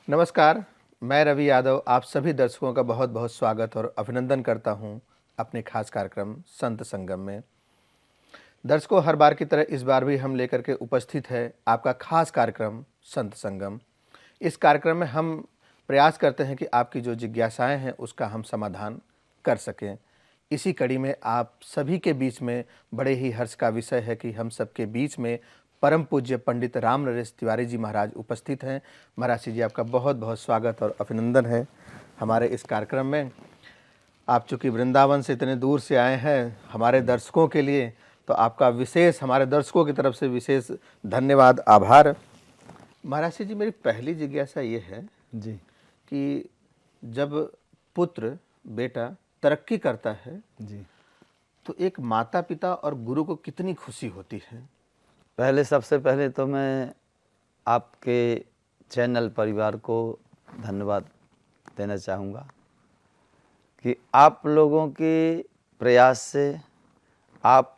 नमस्कार, मैं रवि यादव आप सभी दर्शकों का बहुत बहुत स्वागत और अभिनंदन करता हूं अपने खास कार्यक्रम संत संगम में। दर्शकों, हर बार की तरह इस बार भी हम लेकर के उपस्थित है आपका खास कार्यक्रम संत संगम। इस कार्यक्रम में हम प्रयास करते हैं कि आपकी जो जिज्ञासाएं हैं उसका हम समाधान कर सकें। इसी कड़ी में आप सभी के बीच में बड़े ही हर्ष का विषय है कि हम सबके बीच में परम पूज्य पंडित राम नरेश तिवारी जी महाराज उपस्थित हैं। महाराज जी, आपका बहुत बहुत स्वागत और अभिनंदन है हमारे इस कार्यक्रम में। आप चूँकि वृंदावन से इतने दूर से आए हैं हमारे दर्शकों के लिए, तो आपका विशेष हमारे दर्शकों की तरफ से विशेष धन्यवाद, आभार। महाराज जी, मेरी पहली जिज्ञासा ये है जी कि जब पुत्र बेटा तरक्की करता है जी। तो एक माता पिता और गुरु को कितनी खुशी होती है। सबसे पहले तो मैं आपके चैनल परिवार को धन्यवाद देना चाहूँगा कि आप लोगों के प्रयास से, आप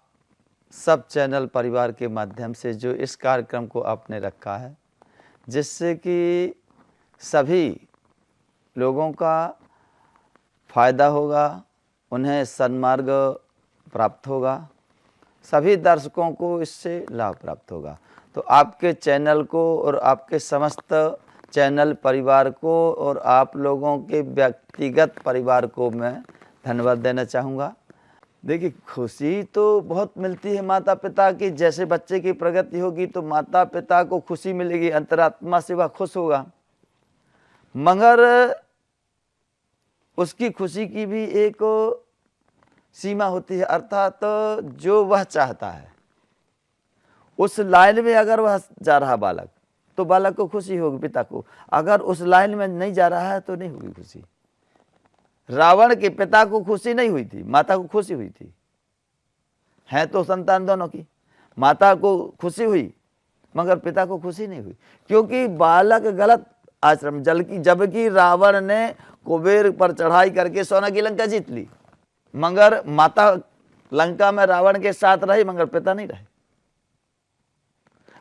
सब चैनल परिवार के माध्यम से जो इस कार्यक्रम को आपने रखा है, जिससे कि सभी लोगों का फ़ायदा होगा, उन्हें सन्मार्ग प्राप्त होगा, सभी दर्शकों को इससे लाभ प्राप्त होगा। तो आपके चैनल को और आपके समस्त चैनल परिवार को और आप लोगों के व्यक्तिगत परिवार को मैं धन्यवाद देना चाहूँगा। देखिए, खुशी तो बहुत मिलती है माता पिता की। जैसे बच्चे की प्रगति होगी तो माता पिता को खुशी मिलेगी, अंतरात्मा से वह खुश होगा, मगर उसकी खुशी की भी एक सीमा होती है। अर्थात जो वह चाहता है उस लाइन में अगर वह जा रहा बालक, तो बालक को खुशी होगी पिता को। अगर उस लाइन में नहीं जा रहा है तो नहीं होगी खुशी। रावण के पिता को खुशी नहीं हुई थी, माता को खुशी हुई थी। है तो संतान दोनों की, माता को खुशी हुई मगर पिता को खुशी नहीं हुई, क्योंकि बालक गलत आश्रम जबकि रावण ने कुबेर पर चढ़ाई करके सोना की लंका जीत ली, मगर माता लंका में रावण के साथ रही मगर पिता नहीं रहे।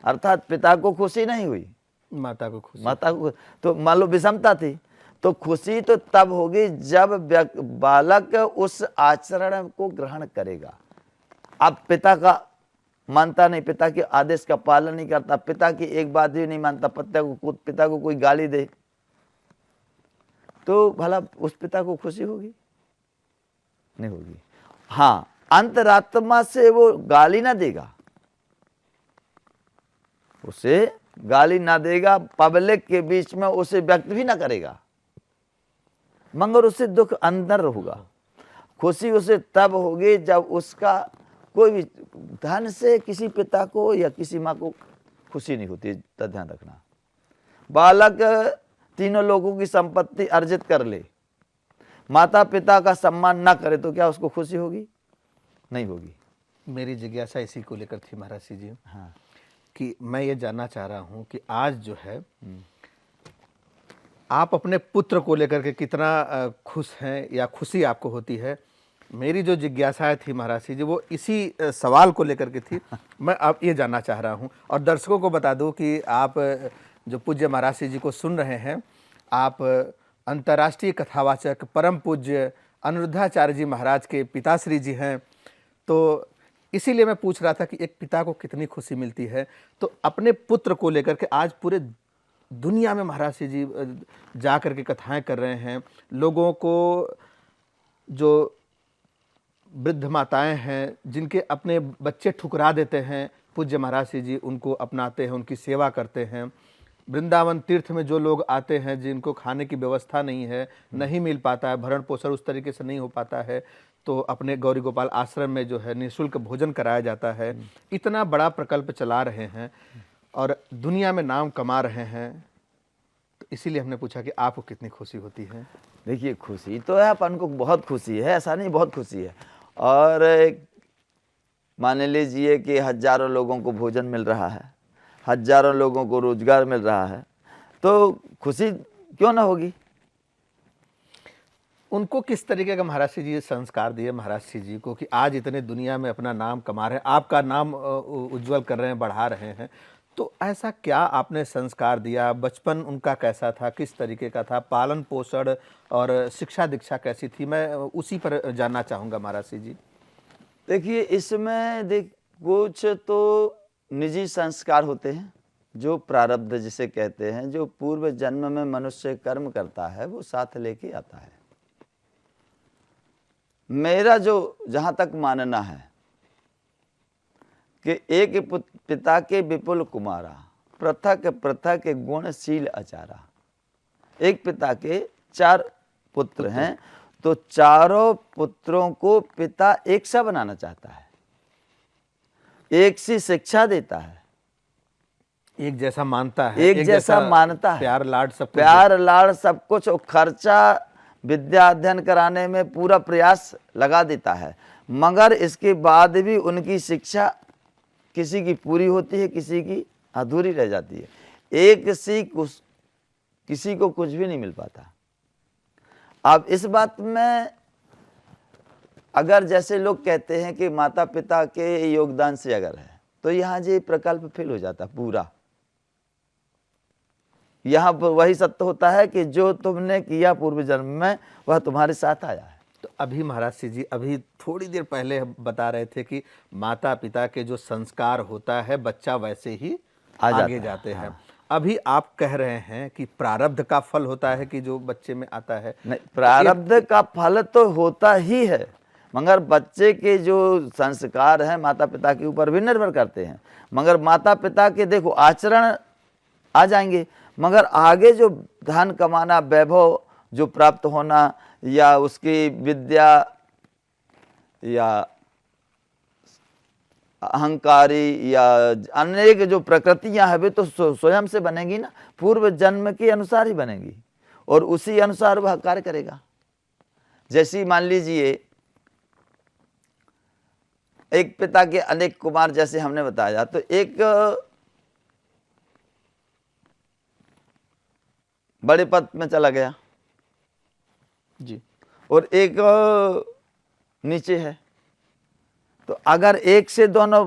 अर्थात पिता को खुशी नहीं हुई, माता को तो मान लो विषमता थी। तो खुशी तो तब होगी जब बालक उस आचरण को ग्रहण करेगा। अब पिता का मानता नहीं, पिता के आदेश का पालन नहीं करता, पिता की एक बात भी नहीं मानता, पिता को कोई गाली दे तो भला उस पिता को खुशी होगी? नहीं होगी। हाँ, अंतरात्मा से वो गाली ना देगा, उसे गाली ना देगा, पब्लिक के बीच में उसे व्यक्त भी ना करेगा, मगर उससे दुख अंदर होगा। खुशी उसे तब होगी जब उसका कोई भी धन से किसी पिता को या किसी माँ को खुशी नहीं होती। तो ध्यान रखना, बालक तीनों लोगों की संपत्ति अर्जित कर ले, माता पिता का सम्मान ना करे तो क्या उसको खुशी होगी? नहीं होगी। मेरी जिज्ञासा इसी को लेकर थी महाराज जी। हाँ, कि मैं ये जानना चाह रहा हूँ कि आज जो है आप अपने पुत्र को लेकर के कितना खुश हैं या खुशी आपको होती है। मेरी जो जिज्ञासाएं थी महाराज जी वो इसी सवाल को लेकर के थी। मैं अब ये जानना चाह रहा हूँ और दर्शकों को बता दूं कि आप जो पूज्य महाराज जी को सुन रहे हैं, आप अंतर्राष्ट्रीय कथावाचक परम पूज्य अनिरुद्धाचार्य जी महाराज के पिताश्री जी हैं। तो इसीलिए मैं पूछ रहा था कि एक पिता को कितनी खुशी मिलती है। तो अपने पुत्र को लेकर के आज पूरे दुनिया में महाराज जी जा कर के कथाएं कर रहे हैं। लोगों को, जो वृद्ध माताएं हैं जिनके अपने बच्चे ठुकरा देते हैं, पूज्य महाराज जी उनको अपनाते हैं, उनकी सेवा करते हैं। वृंदावन तीर्थ में जो लोग आते हैं जिनको खाने की व्यवस्था नहीं है, नहीं मिल पाता है, भरण पोषण उस तरीके से नहीं हो पाता है, तो अपने गौरी गोपाल आश्रम में जो है निःशुल्क भोजन कराया जाता है। इतना बड़ा प्रकल्प चला रहे हैं और दुनिया में नाम कमा रहे हैं। तो इसीलिए हमने पूछा कि आपको कितनी खुशी होती है। देखिए, खुशी तो है, अपन को बहुत खुशी है, ऐसा नहीं, बहुत खुशी है। और मान लीजिए कि हजारों लोगों को भोजन मिल रहा है, हजारों लोगों को रोजगार मिल रहा है, तो खुशी क्यों ना होगी? उनको किस तरीके का महाराज जी संस्कार दिए महाराज जी को कि आज इतने दुनिया में अपना नाम कमा रहे हैं, आपका नाम उज्जवल कर रहे हैं, बढ़ा रहे हैं। तो ऐसा क्या आपने संस्कार दिया, बचपन उनका कैसा था, किस तरीके का था, पालन पोषण और शिक्षा दीक्षा कैसी थी, मैं उसी पर जानना चाहूँगा महाराज जी। देखिए, इसमें कुछ तो निजी संस्कार होते हैं, जो प्रारब्ध जिसे कहते हैं, जो पूर्व जन्म में मनुष्य कर्म करता है वो साथ लेके आता है। मेरा जो जहाँ तक मानना है कि एक पिता के विपुल कुमारा, पृथक पृथक गुणशील आचारा। एक पिता के 4 पुत्र हैं, तो चारों पुत्रों को पिता एक सा बनाना चाहता है, एक सी शिक्षा देता है, एक जैसा मानता है, एक जैसा मानता है, प्यार लाड सब कुछ प्यार लाड़ सब कुछ, और खर्चा विद्या अध्ययन कराने में पूरा प्रयास लगा देता है। मगर इसके बाद भी उनकी शिक्षा किसी की पूरी होती है, किसी की अधूरी रह जाती है। एक सी किसी को कुछ भी नहीं मिल पाता। अब इस बात में अगर जैसे लोग कहते हैं कि माता पिता के योगदान से अगर है, तो यहाँ ये प्रकल्प फेल हो जाता पूरा। यहाँ पर वही सत्य होता है कि जो तुमने किया पूर्व जन्म में वह तुम्हारे साथ आया है। तो अभी महाराज जी, अभी थोड़ी देर पहले बता रहे थे कि माता पिता के जो संस्कार होता है बच्चा वैसे ही आगे जाते हैं। अभी आप कह रहे हैं कि प्रारब्ध का फल होता है कि जो बच्चे में आता है। नहीं, प्रारब्ध का फल तो होता ही है, मगर बच्चे के जो संस्कार हैं माता पिता के ऊपर भी निर्भर करते हैं। मगर माता पिता के देखो आचरण आ जाएंगे, मगर आगे जो धन कमाना, वैभव जो प्राप्त होना, या उसकी विद्या या अहंकारी या अनेक जो प्रकृतियां हैं वे तो स्वयं से बनेंगी ना, पूर्व जन्म के अनुसार ही बनेंगी और उसी अनुसार वह कार्य करेगा। जैसी मान लीजिए एक पिता के अनेक कुमार, जैसे हमने बताया, तो एक बड़े पद में चला गया जी, और एक नीचे है, तो अगर एक से दोनों,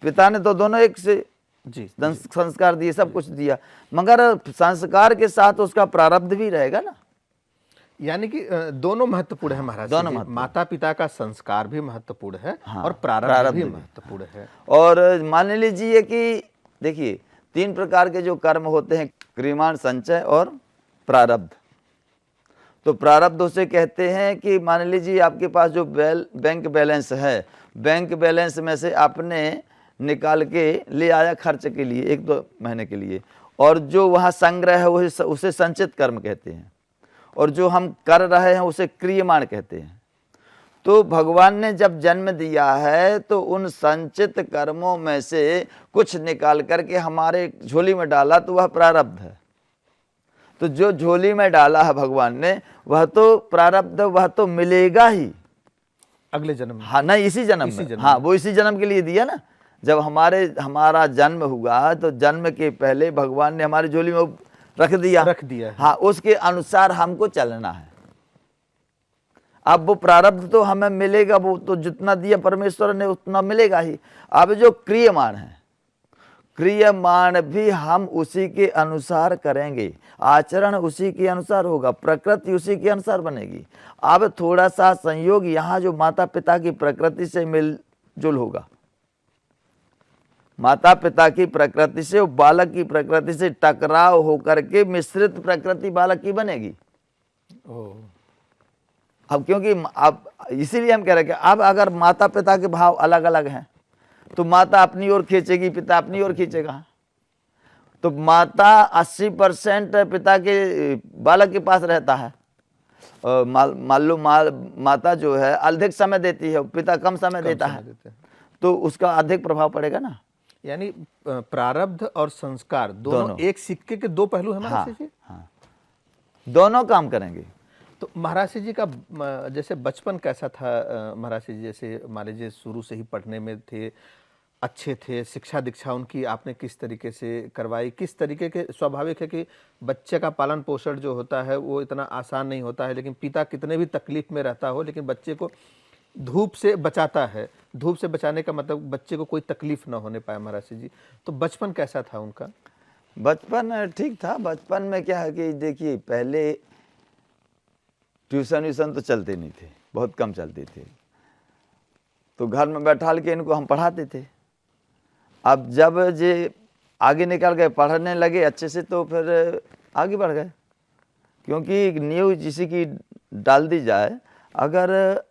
पिता ने तो दोनों एक से जी संस्कार दिए, सब कुछ दिया, मगर संस्कार के साथ उसका प्रारब्ध भी रहेगा ना। यानी कि दोनों महत्वपूर्ण है महाराज दोनों जी। महत्वपूर्ण। माता पिता का संस्कार भी महत्वपूर्ण है हाँ, और प्रारब्ध भी महत्वपूर्ण है। और मान लीजिए कि देखिए 3 प्रकार के जो कर्म होते हैं, क्रियमाण, संचय और प्रारब्ध। तो प्रारब्ध उसे कहते हैं कि मान लीजिए आपके पास जो बैंक बैलेंस है, बैंक बैलेंस में से आपने निकाल के ले आया खर्च के लिए 1-2 महीने के लिए, और जो वहाँ संग्रह है उसे संचित कर्म कहते हैं, और जो हम कर रहे हैं उसे क्रियमाण कहते हैं। तो भगवान ने जब जन्म दिया है तो उन संचित कर्मों में से कुछ निकाल करके हमारे झोली में डाला, तो वह प्रारब्ध है। तो जो झोली में डाला है भगवान ने, वह तो प्रारब्ध, वह तो मिलेगा ही अगले जन्म में। हाँ, नहीं इसी जन्म में। हाँ, वो इसी जन्म के लिए दिया ना। जब हमारा जन्म हुआ तो जन्म के पहले भगवान ने हमारी झोली में रख दिया है। हाँ, उसके अनुसार हमको चलना है। अब वो प्रारब्ध तो हमें मिलेगा, वो तो जितना दिया परमेश्वर ने उतना मिलेगा ही। अब जो क्रियमाण है, क्रियमाण भी हम उसी के अनुसार करेंगे, आचरण उसी के अनुसार होगा, प्रकृति उसी के अनुसार बनेगी। अब थोड़ा सा संयोग यहाँ जो माता पिता की प्रकृति से मिलजुल होगा, माता पिता की प्रकृति से बालक की प्रकृति से टकराव होकर के मिश्रित प्रकृति बालक की बनेगी। अब क्योंकि अब इसीलिए हम कह रहे हैं कि अब अगर माता पिता के भाव अलग अलग हैं तो माता अपनी ओर खींचेगी, पिता अपनी ओर खींचेगा। तो माता 80% पिता के बालक के पास रहता है, मान लो माता जो है अधिक समय देती है, पिता कम समय देता है, तो उसका अधिक प्रभाव पड़ेगा ना। यानी प्रारब्ध और संस्कार दोनों एक सिक्के के 2 पहलू हैं महाराज जी। हाँ, दोनों काम करेंगे। तो महाराज जी का जैसे बचपन कैसा था महाराज जी? जैसे मान लीजिए शुरू से ही पढ़ने में थे, अच्छे थे, शिक्षा दीक्षा उनकी आपने किस तरीके से करवाई, किस तरीके के? स्वाभाविक है कि बच्चे का पालन पोषण जो होता है वो इतना आसान नहीं होता है, लेकिन पिता कितने भी तकलीफ में रहता हो, लेकिन बच्चे को धूप से बचाता है। धूप से बचाने का मतलब बच्चे को कोई तकलीफ ना होने पाए महाराज जी। तो बचपन कैसा था उनका? बचपन ठीक था। बचपन में क्या है कि देखिए, पहले ट्यूशन व्यूशन तो चलते नहीं थे, बहुत कम चलते थे। तो घर में बैठाल के इनको हम पढ़ाते थे। अब जब जे आगे निकल गए, पढ़ने लगे अच्छे से, तो फिर आगे बढ़ गए। क्योंकि नींव किसी की डाल दी जाए, अगर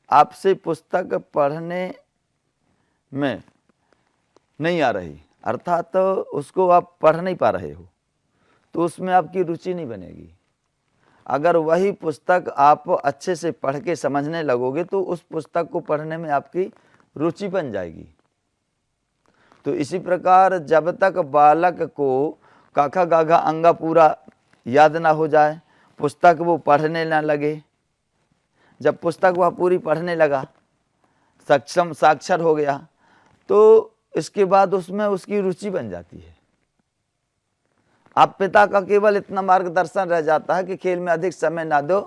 आपसे पुस्तक पढ़ने में नहीं आ रही, अर्थात तो उसको आप पढ़ नहीं पा रहे हो, तो उसमें आपकी रुचि नहीं बनेगी। अगर वही पुस्तक आप अच्छे से पढ़ के समझने लगोगे तो उस पुस्तक को पढ़ने में आपकी रुचि बन जाएगी। तो इसी प्रकार जब तक बालक को काखा गाघा अंगा पूरा याद ना हो जाए, पुस्तक वो पढ़ने ना लगे, जब पुस्तक वह पूरी पढ़ने लगा, सक्षम साक्षर हो गया, तो इसके बाद उसमें उसकी रुचि बन जाती है। आप पिता का केवल इतना मार्गदर्शन रह जाता है कि खेल में अधिक समय ना दो,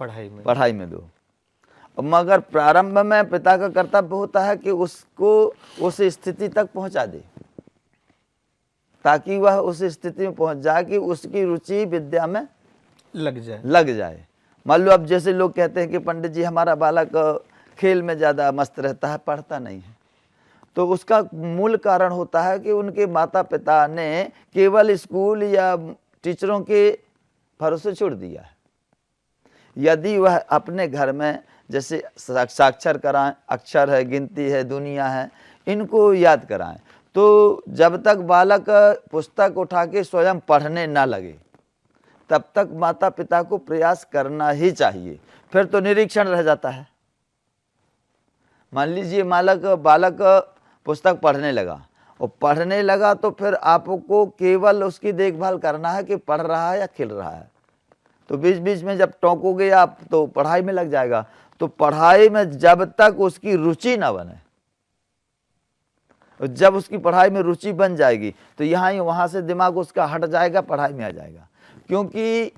पढ़ाई में दो। मगर प्रारंभ में पिता का कर्तव्य होता है कि उसको उस स्थिति तक पहुंचा दे, ताकि वह उस स्थिति में पहुंच जाए कि उसकी रुचि विद्या में लग जाए। मान लो अब जैसे लोग कहते हैं कि पंडित जी हमारा बालक खेल में ज़्यादा मस्त रहता है, पढ़ता नहीं है, तो उसका मूल कारण होता है कि उनके माता पिता ने केवल स्कूल या टीचरों के भरोसे छोड़ दिया है। यदि वह अपने घर में जैसे साक्षर कराएं, अक्षर है, गिनती है, दुनिया है, इनको याद कराएं, तो जब तक बालक पुस्तक उठा के स्वयं पढ़ने ना लगे, तब तक माता पिता को प्रयास करना ही चाहिए। फिर तो निरीक्षण रह जाता है। मान लीजिए बालक पुस्तक पढ़ने लगा, और पढ़ने लगा तो फिर आपको केवल उसकी देखभाल करना है कि पढ़ रहा है या खेल रहा है। तो बीच बीच में जब टोकोगे आप तो पढ़ाई में लग जाएगा। तो पढ़ाई में जब तक उसकी रुचि ना बने, जब उसकी पढ़ाई में रुचि बन जाएगी तो यहाँ ही वहाँ से दिमाग उसका हट जाएगा, पढ़ाई में आ जाएगा। क्योंकि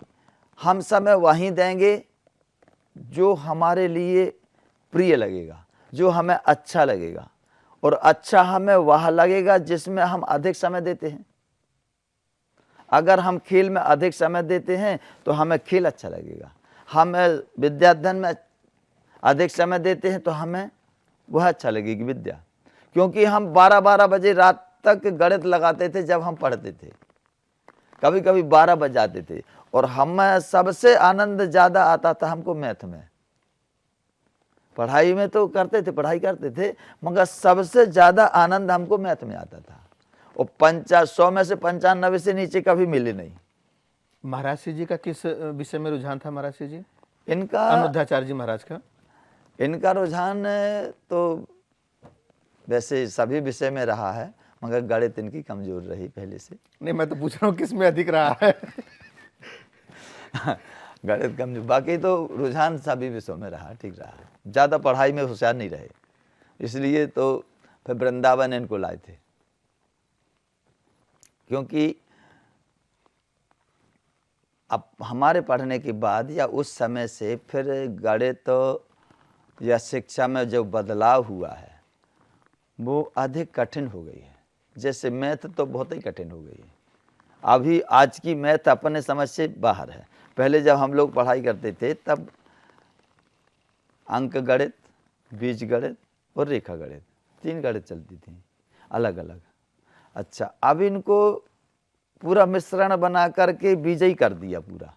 हम समय वहीं देंगे जो हमारे लिए प्रिय लगेगा, जो हमें अच्छा लगेगा, और अच्छा हमें वह लगेगा जिसमें हम अधिक समय देते हैं। अगर हम खेल में अधिक समय देते हैं तो हमें खेल अच्छा लगेगा। हम विद्याध्ययन में अधिक समय देते हैं तो हमें वह अच्छा लगेगी विद्या। क्योंकि हम 12-12 बजे रात तक गणित लगाते थे जब हम पढ़ते थे, कभी कभी 12 बज जाते थे, और हमें सबसे आनंद ज़्यादा आता था हमको मैथ में। पढ़ाई में तो करते थे, पढ़ाई करते थे, मगर सबसे ज़्यादा आनंद हमको मैथ में आता था। और 100 में से 95 से नीचे कभी मिले नहीं। महाराज जी का किस विषय में रुझान था महाराज जी? इनका अनुद्धाचार्य जी महाराज का इनका रुझान तो वैसे सभी विषय में रहा है, मगर गणित इनकी कमजोर रही पहले से। नहीं, मैं तो पूछ रहा हूँ किस में अधिक रहा है? गणित कमजोर, बाकी तो रुझान सभी विषयों में रहा, ठीक रहा। ज़्यादा पढ़ाई में होशियार नहीं रहे, इसलिए तो फिर वृंदावन इनको लाए थे। क्योंकि अब हमारे पढ़ने के बाद या उस समय से फिर गणित या शिक्षा में जो बदलाव हुआ है वो अधिक कठिन हो गई है। जैसे मैथ तो बहुत ही कठिन हो गई है। अभी आज की मैथ अपने समझ से बाहर है। पहले जब हम लोग पढ़ाई करते थे तब अंक गणित, बीज गणित और रेखा गणित, 3 गणित चलती थी अलग अलग। अच्छा, अब इनको पूरा मिश्रण बना करके बीजई कर दिया, पूरा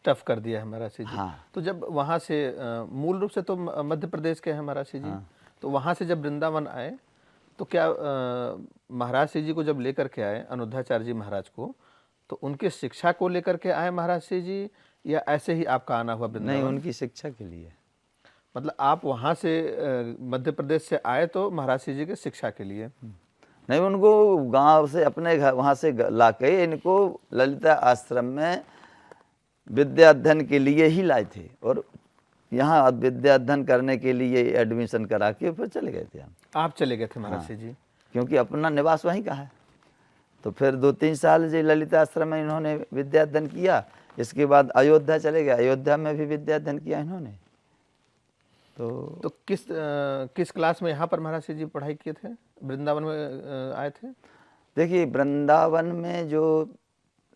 टफ कर दिया है महाराज जी। हाँ। तो जब वहाँ से मूल रूप से तो मध्य प्रदेश के हैं महाराज जी। हाँ। तो वहाँ से जब वृंदावन आए तो क्या महाराज जी को जब लेकर के आए अनुद्धाचार्य जी महाराज को, तो उनके शिक्षा को लेकर के आए महाराज जी, या ऐसे ही आपका आना हुआ वृंदावन? नहीं, उनकी शिक्षा के लिए। मतलब आप वहाँ से मध्य प्रदेश से आए तो महाराज जी के शिक्षा के लिए? नहीं, उनको गांव से अपने घर वहाँ से ला के इनको ललिता आश्रम में विद्या अध्ययन के लिए ही लाए थे, और यहाँ विद्या अध्ययन करने के लिए एडमिशन करा के फिर चले गए थे हम। आप चले गए थे महाराज हाँ, जी? क्योंकि अपना निवास वहीं का है। तो फिर 2-3 साल जो ललिता आश्रम में इन्होंने विद्या अध्ययन किया। इसके बाद अयोध्या चले गए, अयोध्या में भी विद्या अध्ययन किया इन्होंने। तो तो किस क्लास में यहाँ पर महाराज जी पढ़ाई किए थे, वृंदावन में आए थे? देखिए, वृंदावन में जो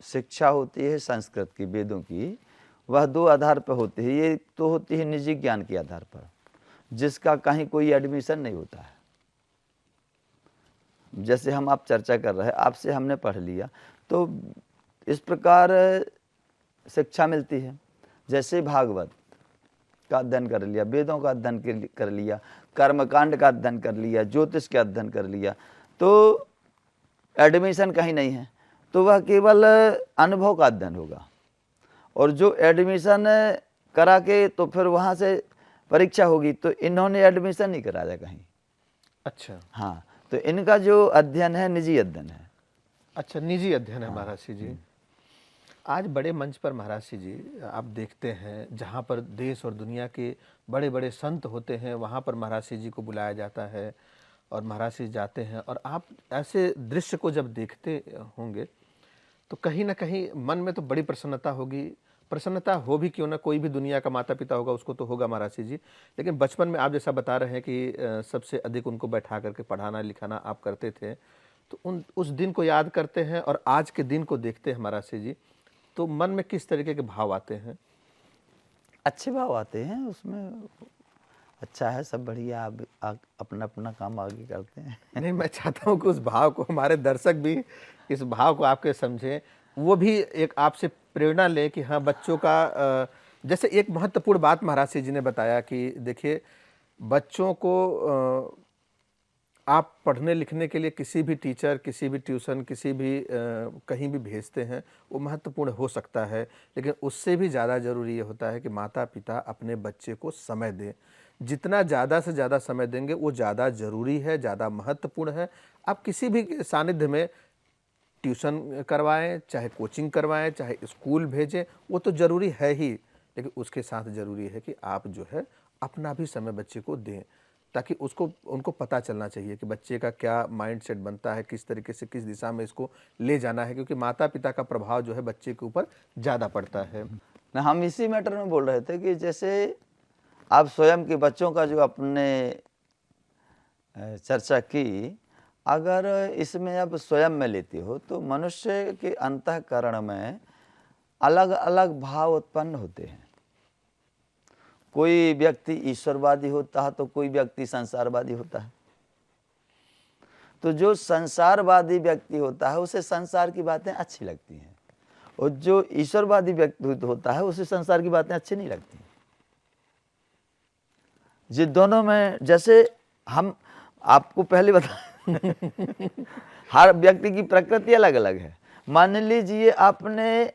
शिक्षा होती है संस्कृत की, वेदों की, वह दो आधार पर होती है। ये तो होती है निजी ज्ञान के आधार पर, जिसका कहीं कोई एडमिशन नहीं होता है। जैसे हम आप चर्चा कर रहे हैं, आपसे हमने पढ़ लिया, तो इस प्रकार शिक्षा मिलती है। जैसे भागवत का अध्ययन कर लिया, वेदों का अध्ययन कर लिया, कर्मकांड का अध्ययन कर लिया, ज्योतिष का अध्ययन कर लिया, तो एडमिशन कहीं नहीं है, तो वह केवल अनुभव का अध्ययन होगा। और जो एडमिशन करा के तो फिर वहाँ से परीक्षा होगी, तो इन्होंने एडमिशन नहीं कराया कहीं। अच्छा। हाँ, तो इनका जो अध्ययन है निजी अध्ययन है। अच्छा, निजी अध्ययन है महाराज जी। आज बड़े मंच पर महाराज जी आप देखते हैं, जहाँ पर देश और दुनिया के बड़े बड़े संत होते हैं, वहाँ पर महाराज जी को बुलाया जाता है और महाराज जी जाते हैं, और आप ऐसे दृश्य को जब देखते होंगे तो कहीं ना कहीं मन में तो बड़ी प्रसन्नता होगी। प्रसन्नता हो भी क्यों ना, कोई भी दुनिया का माता पिता होगा उसको तो होगा महाराज जी। लेकिन बचपन में आप जैसा बता रहे हैं कि सबसे अधिक उनको बैठा करके पढ़ाना लिखाना आप करते थे, तो उस दिन को याद करते हैं और आज के दिन को देखते हैं महाराज जी, तो मन में किस तरीके के भाव आते हैं? अच्छे भाव आते हैं उसमें। अच्छा है, सब बढ़िया। आप अपना अपना काम आगे करते हैं। नहीं, मैं चाहता हूँ कि उस भाव को हमारे दर्शक भी इस भाव को आपके समझें, वो भी एक आपसे प्रेरणा लें कि हाँ, बच्चों का जैसे एक महत्वपूर्ण बात महाराज जी ने बताया कि देखिए, बच्चों को आप पढ़ने लिखने के लिए किसी भी टीचर, किसी भी ट्यूशन, किसी भी कहीं भी भेजते हैं, वो महत्वपूर्ण हो सकता है, लेकिन उससे भी ज़्यादा ज़रूरी ये होता है कि माता पिता अपने बच्चे को समय दें। जितना ज़्यादा से ज़्यादा समय देंगे वो ज़्यादा ज़रूरी है, ज़्यादा महत्वपूर्ण है। आप किसी भी सानिध्य में ट्यूशन करवाएं, चाहे कोचिंग करवाएं, चाहे स्कूल भेजें, वो तो ज़रूरी है ही, लेकिन उसके साथ ज़रूरी है कि आप जो है अपना भी समय बच्चे को दें, ताकि उनको पता चलना चाहिए कि बच्चे का क्या माइंडसेट बनता है, किस तरीके से किस दिशा में इसको ले जाना है, क्योंकि माता पिता का प्रभाव जो है बच्चे के ऊपर ज़्यादा पड़ता है। ना, हम इसी मैटर में बोल रहे थे कि जैसे आप स्वयं के बच्चों का जो आपने चर्चा की, अगर इसमें अब स्वयं में लेते हो तो मनुष्य के अंतःकरण में अलग अलग भाव उत्पन्न होते हैं। कोई व्यक्ति ईश्वरवादी होता है तो कोई व्यक्ति संसारवादी होता है। तो जो संसारवादी व्यक्ति होता है उसे संसार की बातें अच्छी लगती हैं, और जो ईश्वरवादी व्यक्ति होता है उसे संसार की बातें अच्छी नहीं लगती। ये दोनों में, जैसे हम आपको पहले बता हर व्यक्ति की प्रकृति अलग अलग है। मान लीजिए आपने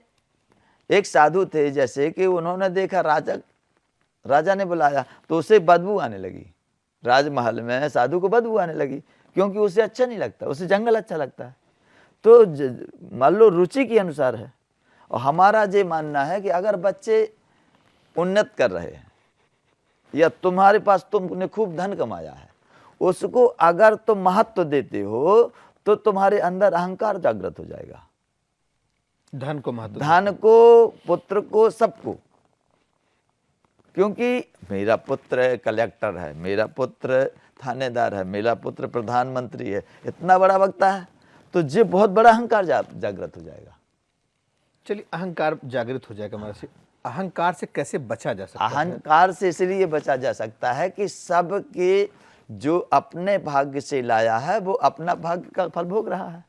एक साधु थे, जैसे कि उन्होंने देखा राजा ने बुलाया तो उसे बदबू आने लगी, राजमहल में साधु को बदबू आने लगी, क्योंकि उसे अच्छा नहीं लगता, उसे जंगल अच्छा लगता है। तो मान लो रुचि के अनुसार है। और हमारा ये मानना है कि अगर बच्चे उन्नत कर रहे हैं या तुम्हारे पास तुमने खूब धन कमाया है, उसको अगर तुम महत्व देते हो तो तुम्हारे अंदर अहंकार जागृत हो जाएगा। धन को महत्व, धन को, पुत्र को, सबको। क्योंकि मेरा पुत्र कलेक्टर है, मेरा पुत्र थानेदार है, मेरा पुत्र प्रधानमंत्री है, इतना बड़ा वक्ता है, तो ये बहुत बड़ा अहंकार जागृत हो जाएगा। चलिए, अहंकार जागृत हो जाएगा महाराज। अहंकार से कैसे बचा जा सकता है? अहंकार से इसलिए बचा जा सकता है कि सबके जो अपने भाग्य से लाया है वो अपना भाग्य का फल भोग रहा है,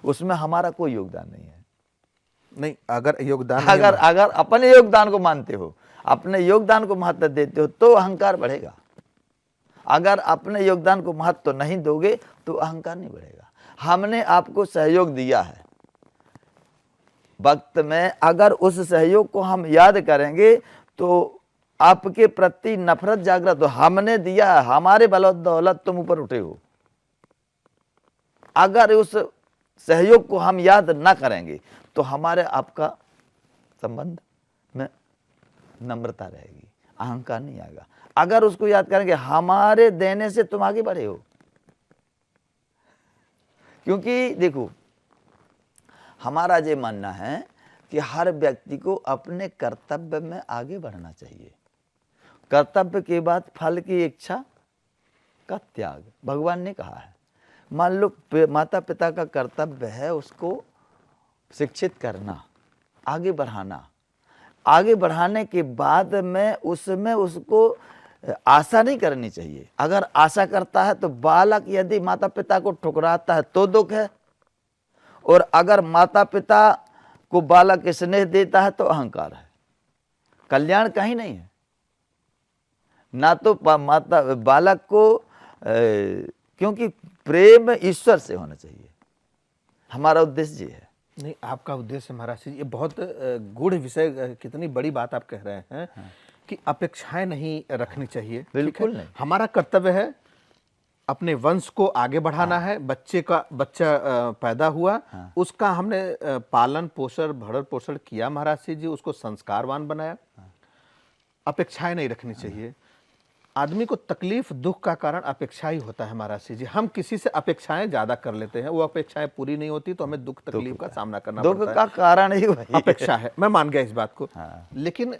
उसमें हमारा कोई योगदान नहीं है। नहीं, अगर योगदान अगर अपने योगदान को मानते हो, अपने योगदान को महत्व देते हो, तो अहंकार बढ़ेगा। अगर अपने योगदान को महत्व नहीं दोगे तो अहंकार नहीं बढ़ेगा। हमने आपको सहयोग दिया है वक्त में, अगर उस सहयोग को हम याद करेंगे तो आपके प्रति नफरत जागृत हो। हमने दिया, हमारे बदौलत तुम ऊपर उठे हो। अगर उस सहयोग को हम याद ना करेंगे तो हमारे आपका संबंध में नम्रता रहेगी, अहंकार नहीं आएगा। अगर उसको याद करेंगे, हमारे देने से तुम आगे बढ़े हो। क्योंकि देखो, हमारा ये मानना है कि हर व्यक्ति को अपने कर्तव्य में आगे बढ़ना चाहिए। कर्तव्य के बाद फल की इच्छा का त्याग भगवान ने कहा है। मान लो माता पिता का कर्तव्य है उसको शिक्षित करना, आगे बढ़ाना, आगे बढ़ाने के बाद में उसमें उसको आशा नहीं करनी चाहिए। अगर आशा करता है तो बालक यदि माता पिता को ठुकराता है तो दुख है, और अगर माता पिता को बालक स्नेह देता है तो अहंकार है। कल्याण कहीं नहीं है। ना तो माता बालक को क्योंकि प्रेम ईश्वर से होना चाहिए, हमारा उद्देश्य ये है। नहीं, आपका उद्देश्य महाराज जी, ये बहुत गूढ़ विषय, कितनी बड़ी बात आप कह रहे हैं कि अपेक्षाएं नहीं रखनी चाहिए। बिल्कुल ठीक है? नहीं। हमारा कर्तव्य है अपने वंश को आगे बढ़ाना है। बच्चा पैदा हुआ, उसका हमने पालन पोषण भरण पोषण किया महाराज जी, उसको संस्कारवान बनाया। अपेक्षाएं नहीं रखनी चाहिए। आदमी को तकलीफ दुख का कारण अपेक्षा ही होता है महाराज जी। हम किसी से अपेक्षाएं ज्यादा कर लेते हैं, वो अपेक्षाएं पूरी नहीं होती तो हमें दुख तकलीफ का सामना करना दुख पड़ता है। का कारण ही वही अपेक्षा है, मैं मान गया इस बात को। हाँ। लेकिन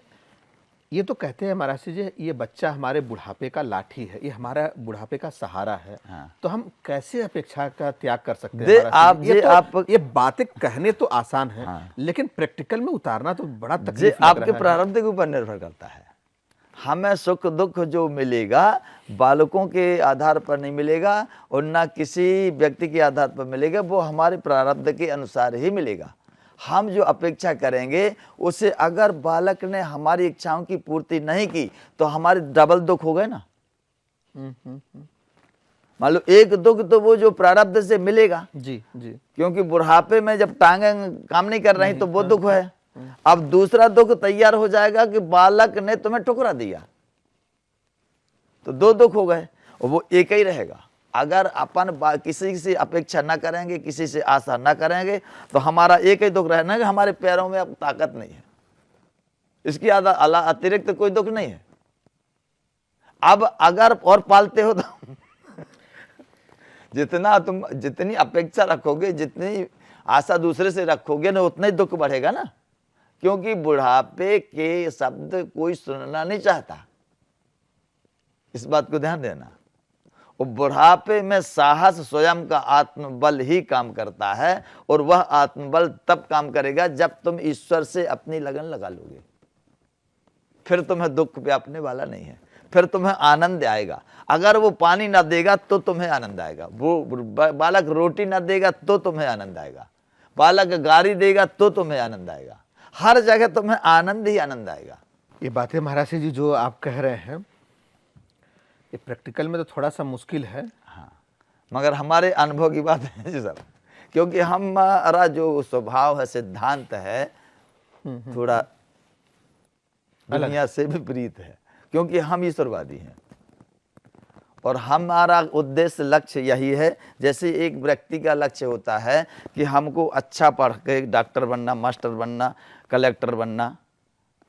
ये तो कहते हैं महाराज जी, ये बच्चा हमारे बुढ़ापे का लाठी है, ये हमारा बुढ़ापे का सहारा है। हाँ। तो हम कैसे अपेक्षा का त्याग कर सकते दे हैं महाराज जी? ये बातें कहने तो आसान है, हाँ। लेकिन प्रैक्टिकल में उतारना तो बड़ा जे तकलीफ लग आपके रहा है। प्रारब्ध के ऊपर निर्भर करता है। हमें सुख दुख जो मिलेगा बालकों के आधार पर नहीं मिलेगा और ना किसी व्यक्ति के आधार पर मिलेगा, वो हमारे प्रारब्ध के अनुसार ही मिलेगा। हम जो अपेक्षा करेंगे उसे अगर बालक ने हमारी इच्छाओं की पूर्ति नहीं की तो हमारे डबल दुख हो गए ना। मान लो एक दुख तो वो जो प्रारब्ध से मिलेगा, जी जी, क्योंकि बुढ़ापे में जब टांगें काम नहीं कर रही तो वो दुख है। अब दूसरा दुख तैयार हो जाएगा कि बालक ने तुम्हें ठुकरा दिया, तो दो दुख हो गए और वो एक ही रहेगा। अगर अपन किसी से अपेक्षा ना करेंगे, किसी से आशा ना करेंगे तो हमारा एक ही दुख रहना कि हमारे पैरों में अब ताकत नहीं है, इसकी अतिरिक्त कोई दुख नहीं है। अब अगर और पालते हो तो जितनी अपेक्षा रखोगे, जितनी आशा दूसरे से रखोगे ना, उतना ही दुख बढ़ेगा ना। क्योंकि बुढ़ापे के शब्द कोई सुनना नहीं चाहता, इस बात को ध्यान देना। और बुढ़ापे में साहस स्वयं का आत्मबल ही काम करता है, और वह आत्मबल तब काम करेगा जब तुम ईश्वर से अपनी लगन लगा लोगे। फिर तुम्हें दुख व्यापने वाला नहीं है, फिर तुम्हें आनंद आएगा। अगर वो पानी ना देगा तो तुम्हें आनंद आएगा, वो बालक रोटी ना देगा तो तुम्हें आनंद आएगा, बालक गारी देगा तो तुम्हें आनंद आएगा। हर जगह तुम्हें आनंद ही आनंद आएगा। ये बातें महाराज जी जो आप कह रहे हैं ये प्रैक्टिकल में तो थोड़ा सा मुश्किल है। हाँ, मगर हमारे अनुभव की बात है जी सर, क्योंकि हमारा जो स्वभाव है, सिद्धांत है, थोड़ा दुनिया से विपरीत है, क्योंकि हम ईश्वरवादी हैं और हमारा उद्देश्य लक्ष्य यही है। जैसे एक व्यक्ति का लक्ष्य होता है कि हमको अच्छा पढ़ के डॉक्टर बनना, मास्टर बनना, कलेक्टर बनना,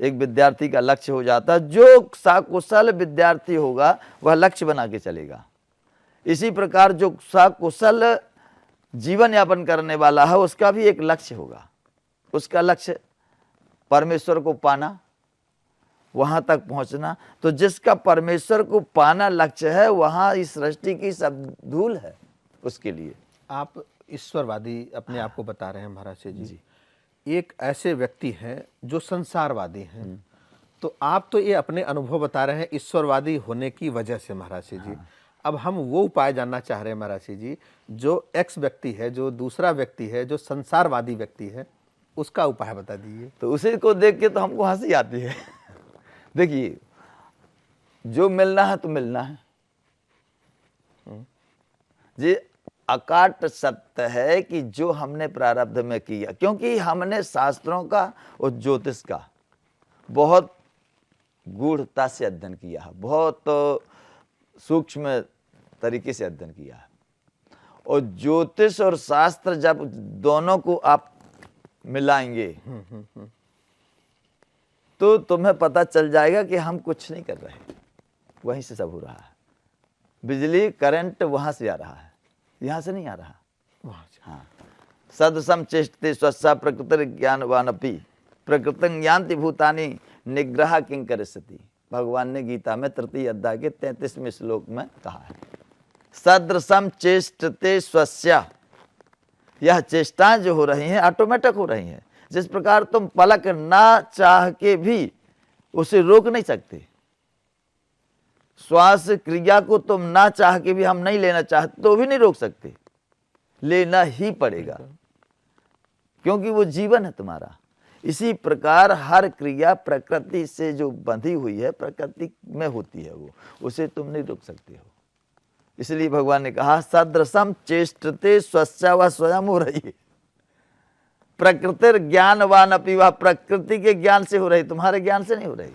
एक विद्यार्थी का लक्ष्य हो जाता है। जो सकुशल विद्यार्थी होगा वह लक्ष्य बना के चलेगा। इसी प्रकार जो सकुशल जीवन यापन करने वाला है उसका भी एक लक्ष्य होगा। उसका लक्ष्य परमेश्वर को पाना, वहां तक पहुंचना। तो जिसका परमेश्वर को पाना लक्ष्य है, वहां इस सृष्टि की सब धूल है उसके लिए। आप ईश्वरवादी अपने आप को बता रहे हैं महाराज जी। एक ऐसे व्यक्ति हैं जो संसारवादी हैं, तो आप तो ये अपने अनुभव बता रहे हैं ईश्वरवादी होने की वजह से महाराज जी। अब हम वो उपाय जानना चाह रहे हैं महाराज जी, जो एक्स व्यक्ति है, जो दूसरा व्यक्ति है, जो संसारवादी व्यक्ति है, उसका उपाय बता दीजिए। तो उसी को देख के तो हमको हंसी आती है। देखिए, जो मिलना है तो मिलना है, ये अकाट सत्य है कि जो हमने प्रारब्ध में किया, क्योंकि हमने शास्त्रों का और ज्योतिष का बहुत गूढ़ता से अध्ययन किया है, बहुत सूक्ष्म तरीके से अध्ययन किया है। और ज्योतिष और शास्त्र जब दोनों को आप मिलाएंगे तो तुम्हें पता चल जाएगा कि हम कुछ नहीं कर रहे, वहीं से सब हो रहा है। बिजली करंट वहां से आ रहा है, यहाँ से नहीं आ रहा। हाँ, सदसम चेष्टते स्वस्सा प्रकृति ज्ञानवानपि प्रकृतं यान्ति भूतानि निग्रह किं करिष्यति। भगवान ने गीता में 3 अध्याय के 33वें श्लोक में कहा है, सदृशम चेष्टते स्वस्य। यह चेष्टाएं जो हो रही हैं ऑटोमेटिक हो रही हैं। जिस प्रकार तुम पलक ना चाह के भी उसे रोक नहीं सकते, श्वास क्रिया को तुम ना चाह के भी हम नहीं लेना चाहते तो भी नहीं रोक सकते, लेना ही पड़ेगा, क्योंकि वो जीवन है तुम्हारा। इसी प्रकार हर क्रिया प्रकृति से जो बंधी हुई है, प्रकृति में होती है, वो उसे तुम नहीं रोक सकते हो। इसलिए भगवान ने कहा सदृशम चेष्टते स्वस्य व स्वयं हो रही है। प्रकृति ज्ञानवान अपि, वह प्रकृति के ज्ञान से हो रही, तुम्हारे ज्ञान से नहीं हो रही।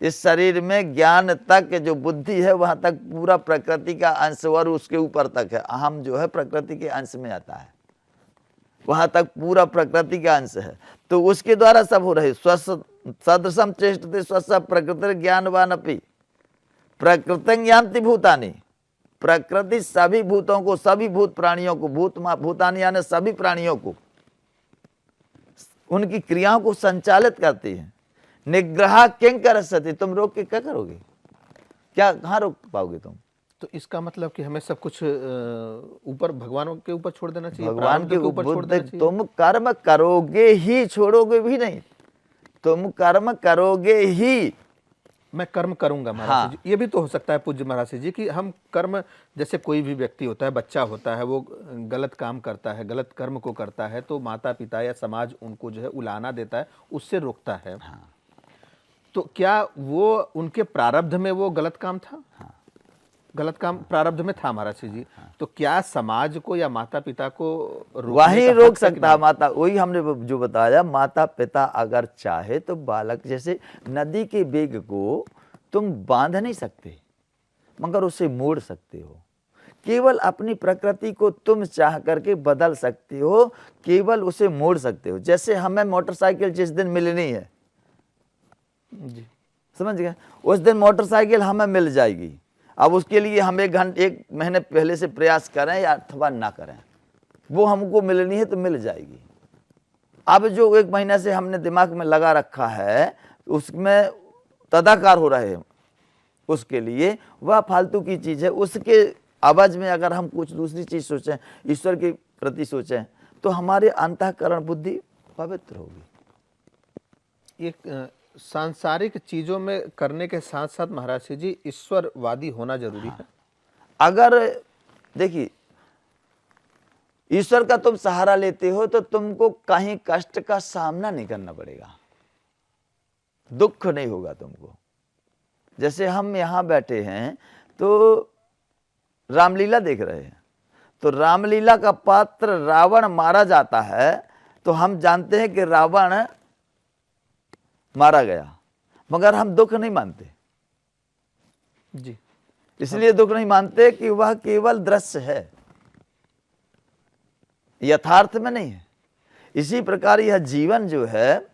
इस शरीर में ज्ञान तक जो बुद्धि है वहां तक पूरा प्रकृति का अंश और उसके ऊपर तक है। अहम जो है प्रकृति के अंश में आता है, वहां तक पूरा प्रकृति का अंश है, तो उसके द्वारा सब हो रहे। सदृशम चेष्टते स्वस्य प्रकृति ज्ञानवान अपि प्रकृति यान्ति भूतानि। प्रकृति सभी भूतों को, सभी भूत प्राणियों को, भूतानि यानी सभी प्राणियों को, उनकी क्रियाओं को संचालित करती है। निग्रह किं करस्यति, तुम रोक के क्या करोगे, क्या कहाँ रोक पाओगे तुम? तो इसका मतलब कि हमें सब कुछ ऊपर भगवान के ऊपर छोड़ देना चाहिए, भगवान प्रारब्ध के ऊपर छोड़ देना चाहिए। तुम कर्म करोगे ही, छोड़ोगे भी नहीं, तुम कर्म करोगे ही। मैं कर्म करूंगा महाराज जी, ये भी तो हो सकता है पूज्य महाराज जी कि हम कर्म, जैसे कोई भी व्यक्ति होता है, बच्चा होता है, वो गलत काम करता है, गलत कर्म को करता है, तो माता पिता या समाज उनको जो है उलाहना देता है, उससे रोकता है। तो क्या वो उनके प्रारब्ध में वो गलत काम था? गलत काम प्रारब्ध में था महाराज जी, तो क्या समाज को या माता पिता को वही रोक सकता है? माता, वही हमने जो बताया, माता पिता अगर चाहे तो बालक, जैसे नदी के वेग को तुम बांध नहीं सकते मगर उसे मोड़ सकते हो। केवल अपनी प्रकृति को तुम चाह करके बदल सकते हो, केवल उसे मोड़ सकते हो। जैसे हमें मोटरसाइकिल जिस दिन मिलनी है जी, समझ गए, उस दिन मोटरसाइकिल हमें मिल जाएगी। अब उसके लिए हम 1 महीने पहले से प्रयास करें या अथवा ना करें, वो हमको मिलनी है तो मिल जाएगी। अब जो 1 महीने से हमने दिमाग में लगा रखा है, उसमें तदाकार हो रहे हैं, उसके लिए वह फालतू की चीज़ है। उसके आवाज में अगर हम कुछ दूसरी चीज़ सोचें, ईश्वर के प्रति सोचें, तो हमारे अंतःकरण बुद्धि पवित्र होगी। एक सांसारिक चीजों में करने के साथ साथ महाराज जी ईश्वरवादी होना जरूरी है। अगर देखिए, ईश्वर का तुम सहारा लेते हो तो तुमको कहीं कष्ट का सामना नहीं करना पड़ेगा, दुख नहीं होगा तुमको। जैसे हम यहाँ बैठे हैं तो रामलीला देख रहे हैं, तो रामलीला का पात्र रावण मारा जाता है, तो हम जानते हैं कि रावण मारा गया, मगर हम दुख नहीं मानते जी। इसलिए दुख नहीं मानते कि वह केवल दृश्य है, यथार्थ में नहीं है। इसी प्रकार यह जीवन जो है,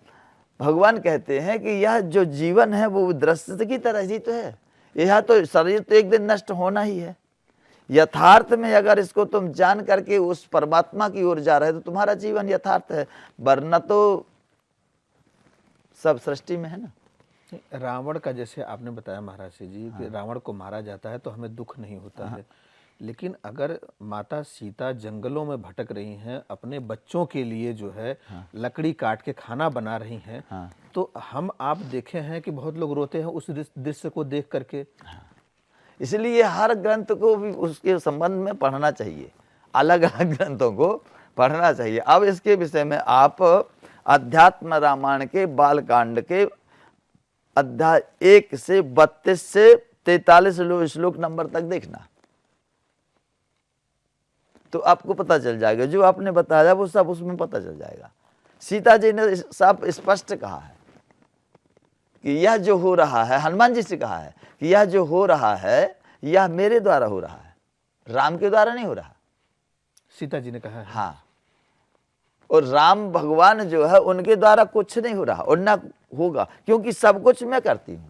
भगवान कहते हैं कि यह जो जीवन है वो दृश्य की तरह ही तो है। यह तो शरीर तो एक दिन नष्ट होना ही है। यथार्थ में अगर इसको तुम जान करके उस परमात्मा की ओर जा रहे हो तो तुम्हारा जीवन यथार्थ है, वरना तो सब सृष्टि में है ना। रावण का जैसे आपने बताया महाराज जी कि रावण को मारा जाता है तो हमें दुख नहीं होता है, लेकिन अगर माता सीता जंगलों में भटक रही हैं, अपने बच्चों के लिए जो है लकड़ी काट के खाना बना रही हैं, तो हम आप देखे हैं कि बहुत लोग रोते हैं उस दृश्य को देख करके। इसलिए हर ग्रंथ को भी उसके संबंध में पढ़ना चाहिए, अलग अलग ग्रंथों को पढ़ना चाहिए। अब इसके विषय में आप अध्यात्म रामायण के बालकांड के अध्याय 1 से 32 से 43 श्लोक नंबर तक देखना, तो आपको पता चल जाएगा। जो आपने बताया वो सब उसमें पता चल जाएगा। सीता जी ने सब स्पष्ट कहा है कि यह जो हो रहा है, हनुमान जी से कहा है कि यह जो हो रहा है यह मेरे द्वारा हो रहा है, राम के द्वारा नहीं हो रहा। सीता जी ने कहा है। हाँ, और राम भगवान जो है उनके द्वारा कुछ नहीं हो रहा और ना होगा, क्योंकि सब कुछ मैं करती हूं।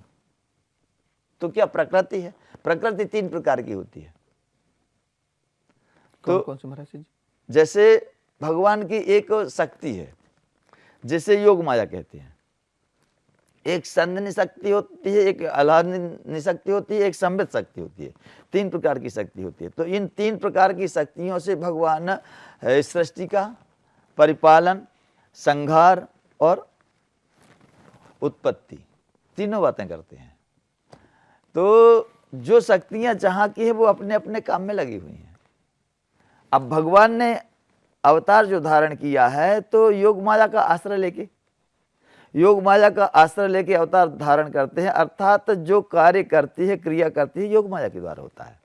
तो क्या प्रकृति है? प्रकृति 3 प्रकार की होती है। कौन कौन से महाराज जी? जैसे भगवान की एक शक्ति है जिसे योग माया कहते हैं, एक संधिनी शक्ति होती है, एक आह्लादनी शक्ति होती है, एक संवित शक्ति होती है। 3 प्रकार की शक्ति होती है। तो इन 3 प्रकार की शक्तियों से भगवान सृष्टि का परिपालन, संहार और उत्पत्ति तीनों बातें करते हैं। तो जो शक्तियां जहां की है वो अपने अपने काम में लगी हुई हैं। अब भगवान ने अवतार जो धारण किया है तो योग माया का आश्रय लेके, योग माया का आश्रय लेके अवतार धारण करते हैं, अर्थात जो कार्य करती है, क्रिया करती है, योग माया के द्वारा होता है।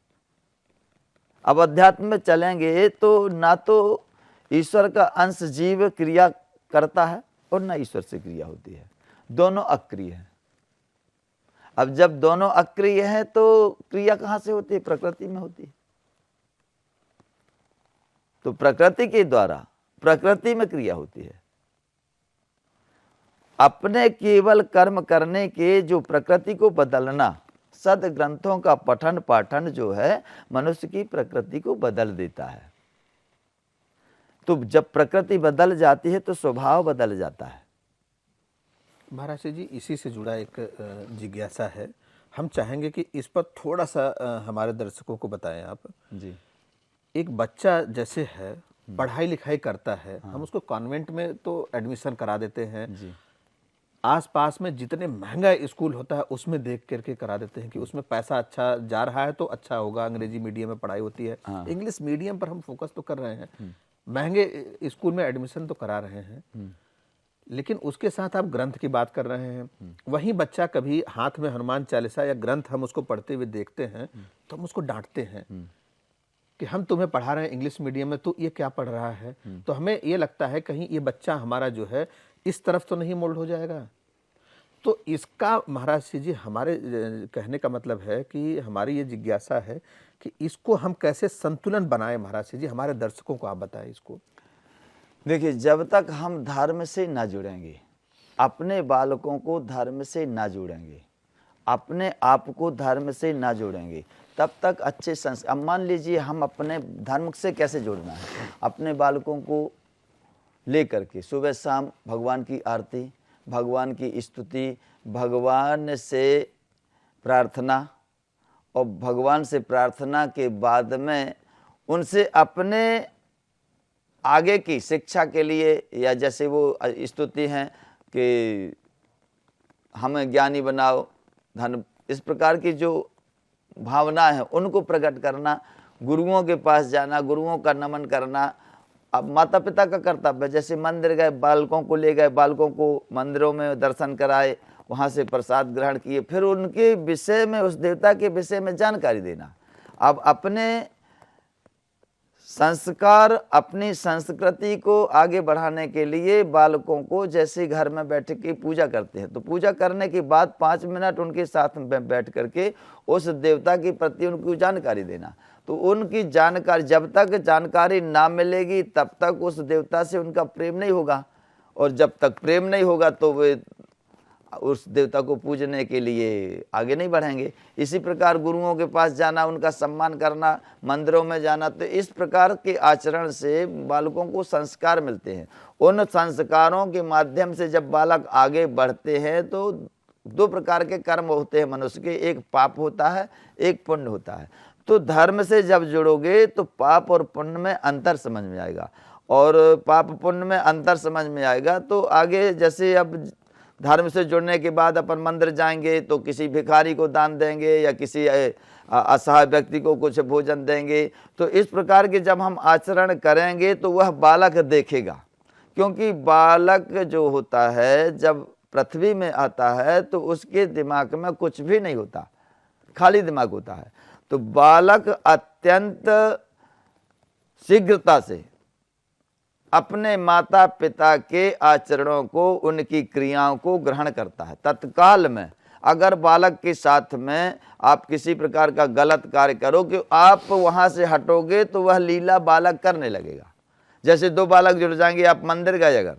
अब अध्यात्म में चलेंगे तो ना तो ईश्वर का अंश जीव क्रिया करता है और ना ईश्वर से क्रिया होती है, दोनों अक्रिय हैं। अब जब दोनों अक्रिय हैं तो क्रिया कहाँ से होती है? प्रकृति में होती है। तो प्रकृति के द्वारा प्रकृति में क्रिया होती है। अपने केवल कर्म करने के जो प्रकृति को बदलना, सद ग्रंथों का पठन पाठन जो है मनुष्य की प्रकृति को बदल देता है। तो जब प्रकृति बदल जाती है तो स्वभाव बदल जाता है। महाराज जी, इसी से जुड़ा एक जिज्ञासा है, हम चाहेंगे कि इस पर थोड़ा सा हमारे दर्शकों को बताएं आप जी। एक बच्चा जैसे है, पढ़ाई लिखाई करता है, हम उसको कॉन्वेंट में तो एडमिशन करा देते हैं जी। आसपास में जितने महंगा स्कूल होता है उसमें देख करके करा देते हैं कि उसमें पैसा अच्छा जा रहा है तो अच्छा होगा, अंग्रेजी मीडियम में पढ़ाई होती है। इंग्लिश मीडियम पर हम फोकस तो कर रहे हैं, महंगे स्कूल में एडमिशन तो करा रहे हैं, लेकिन उसके साथ आप ग्रंथ की बात कर रहे हैं। वहीं बच्चा कभी हाथ में हनुमान चालीसा या ग्रंथ हम उसको पढ़ते हुए देखते हैं तो हम उसको डांटते हैं कि हम तुम्हें पढ़ा रहे हैं इंग्लिश मीडियम में, तो ये क्या पढ़ रहा है। तो हमें ये लगता है कहीं ये बच्चा हमारा जो है इस तरफ तो नहीं मोल्ड हो जाएगा। तो इसका महाराज जी हमारे कहने का मतलब है कि हमारी ये जिज्ञासा है कि इसको हम कैसे संतुलन बनाएं। महाराज जी हमारे दर्शकों को आप बताएं इसको। देखिए, जब तक हम धर्म से ना जुड़ेंगे, अपने बालकों को धर्म से ना जोड़ेंगे, अपने आप को धर्म से ना जोड़ेंगे, तब तक अच्छे संस्कार। अब मान लीजिए हम अपने धर्म से कैसे जोड़ना है, अपने बालकों को ले करके सुबह शाम भगवान की आरती, भगवान की स्तुति, भगवान से प्रार्थना, और भगवान से प्रार्थना के बाद में उनसे अपने आगे की शिक्षा के लिए, या जैसे वो स्तुति हैं कि हमें ज्ञानी बनाओ, धन, इस प्रकार की जो भावना है उनको प्रकट करना, गुरुओं के पास जाना, गुरुओं का नमन करना। अब माता पिता का कर्तव्य, जैसे मंदिर गए, बालकों को ले गए, बालकों को मंदिरों में दर्शन कराए, वहाँ से प्रसाद ग्रहण किए, फिर उनके विषय में, उस देवता के विषय में जानकारी देना। अब अपने संस्कार, अपनी संस्कृति को आगे बढ़ाने के लिए बालकों को, जैसे घर में बैठ के पूजा करते हैं, तो पूजा करने के बाद 5 मिनट उनके साथ में बैठ करके उस देवता के प्रति उनको जानकारी देना। तो उनकी जानकारी, जब तक जानकारी ना मिलेगी तब तक उस देवता से उनका प्रेम नहीं होगा, और जब तक प्रेम नहीं होगा तो वे उस देवता को पूजने के लिए आगे नहीं बढ़ेंगे। इसी प्रकार गुरुओं के पास जाना, उनका सम्मान करना, मंदिरों में जाना, तो इस प्रकार के आचरण से बालकों को संस्कार मिलते हैं। उन संस्कारों के माध्यम से जब बालक आगे बढ़ते हैं तो 2 प्रकार के कर्म होते हैं मनुष्य के, एक पाप होता है, एक पुण्य होता है। तो धर्म से जब जुड़ोगे तो पाप और पुण्य में अंतर समझ में आएगा, और पाप पुण्य में अंतर समझ में आएगा तो आगे, जैसे अब धर्म से जुड़ने के बाद अपन मंदिर जाएंगे तो किसी भिखारी को दान देंगे या किसी असहाय व्यक्ति को कुछ भोजन देंगे। तो इस प्रकार के जब हम आचरण करेंगे तो वह बालक देखेगा, क्योंकि बालक जो होता है जब पृथ्वी में आता है तो उसके दिमाग में कुछ भी नहीं होता, खाली दिमाग होता है। तो बालक अत्यंत शीघ्रता से अपने माता पिता के आचरणों को, उनकी क्रियाओं को ग्रहण करता है तत्काल में। अगर बालक के साथ में आप किसी प्रकार का गलत कार्य करो कि आप वहाँ से हटोगे तो वह लीला बालक करने लगेगा। जैसे 2 बालक जुड़ जाएंगे, आप मंदिर गए अगर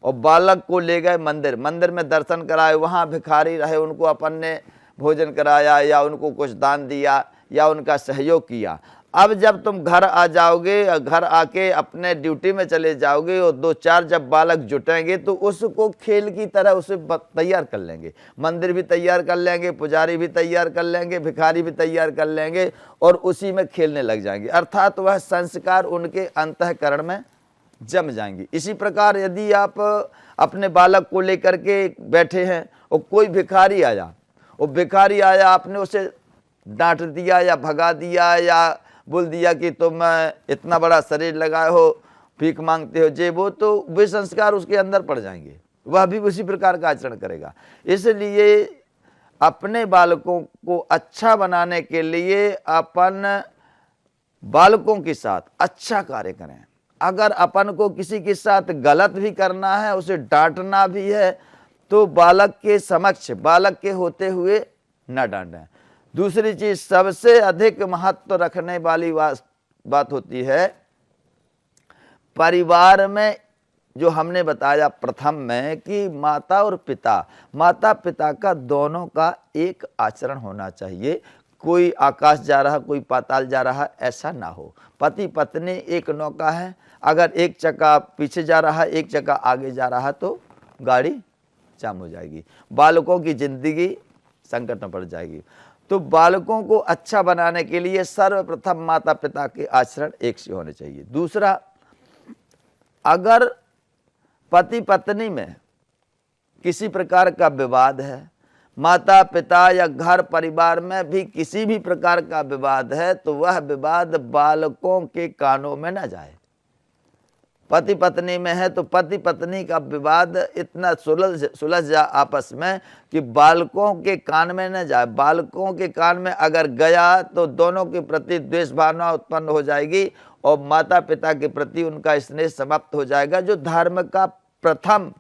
और बालक को ले गए मंदिर, मंदिर में दर्शन कराए, वहाँ भिखारी रहे, उनको अपन ने भोजन कराया या उनको कुछ दान दिया या उनका सहयोग किया, अब जब तुम घर आ जाओगे, घर आके अपने ड्यूटी में चले जाओगे और 2-4 जब बालक जुटेंगे तो उसको खेल की तरह उसे तैयार कर लेंगे। मंदिर भी तैयार कर लेंगे, पुजारी भी तैयार कर लेंगे, भिखारी भी तैयार कर लेंगे और उसी में खेलने लग जाएंगे। अर्थात वह संस्कार उनके अंतःकरण में जम जाएंगे। इसी प्रकार यदि आप अपने बालक को लेकर के बैठे हैं और कोई भिखारी आया, और भिखारी आया, आपने उसे डांट दिया या भगा दिया या बोल दिया कि तुम इतना बड़ा शरीर लगाए हो, भीख मांगते हो, जे वो, तो वे संस्कार उसके अंदर पड़ जाएंगे, वह भी उसी प्रकार का आचरण करेगा। इसलिए अपने बालकों को अच्छा बनाने के लिए अपन बालकों के साथ अच्छा कार्य करें। अगर अपन को किसी के साथ गलत भी करना है, उसे डांटना भी है, तो बालक के समक्ष, बालक के होते हुए न डांटें। दूसरी चीज सबसे अधिक महत्व रखने वाली बात होती है परिवार में, जो हमने बताया प्रथम में कि माता और पिता, माता पिता का दोनों का एक आचरण होना चाहिए। कोई आकाश जा रहा, कोई पाताल जा रहा, ऐसा ना हो। पति पत्नी एक नौका है, अगर एक चक्का पीछे जा रहा है, एक चक्का आगे जा रहा, तो गाड़ी जाम हो जाएगी, बालकों की जिंदगी संकट में पड़ जाएगी। तो बालकों को अच्छा बनाने के लिए सर्वप्रथम माता पिता के आचरण एक से होने चाहिए। दूसरा, अगर पति पत्नी में किसी प्रकार का विवाद है, माता पिता या घर परिवार में भी किसी भी प्रकार का विवाद है, तो वह विवाद बालकों के कानों में न जाए। पति पत्नी में है तो पति पत्नी का विवाद इतना सुलझ जा आपस में कि बालकों के कान में न जाए। बालकों के कान में अगर गया तो दोनों के प्रति द्वेष भावना उत्पन्न हो जाएगी और माता पिता के प्रति उनका स्नेह समाप्त हो जाएगा, जो धर्म का प्रथम